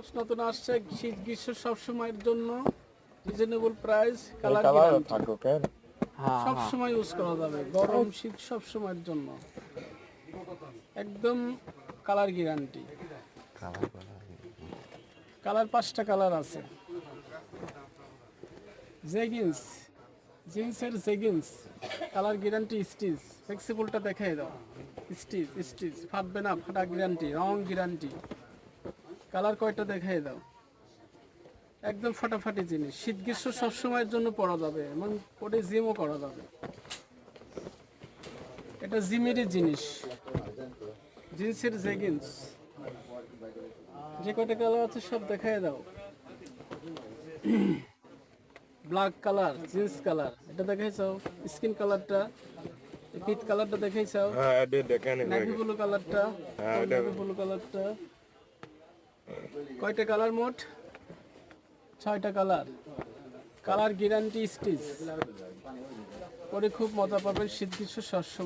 Box নতুন আসছে, শীত গ্রীষ্ম সব সময়ের জন্য reasonable price, colour colour guarantee, থাকো কেন সব সময় ইউজ করা যাবে, গরম শীত সব সময়ের জন্য একদম কালার গ্যারান্টি। কালার 5টা কালার আছে। জেগিন্স, জিন্সের জেগিন্স, কালার গ্যারান্টি, স্টিচ, ফ্লেক্সিবলটা দেখাই দাও, স্টিচ স্টিচ ফাটবে না, ফাটা গ্যারান্টি, রং গ্যারান্টি। কালার কয়টা দেখাই দাও, একদম ফাটাফাটি জিনিস, শীত গ্রীষ্ম সবসময়ের জন্য পরা যাবে, এবং পরে জিমও করা যাবে। এটা জিমেরই জিনিস, জিন্সের জেগিন্স। যে কয়টা কালার আছে সব দেখাই দাও। ব্ল্যাক কালার, জিন্স কালার, এটা দেখাইছো, স্কিন কালারটা, পিট কালারটা দেখাইছো, হ্যাঁ এটা দেখেন নেভি ব্লু কালারটা, নেভি ব্লু কালারটা। কয়টা কালার মোট? 6টা কালার। কালার গ্যারান্টি, স্টিচ, পরে খুব মজা পাবেন শীত গ্রীষ্ম সব সময়।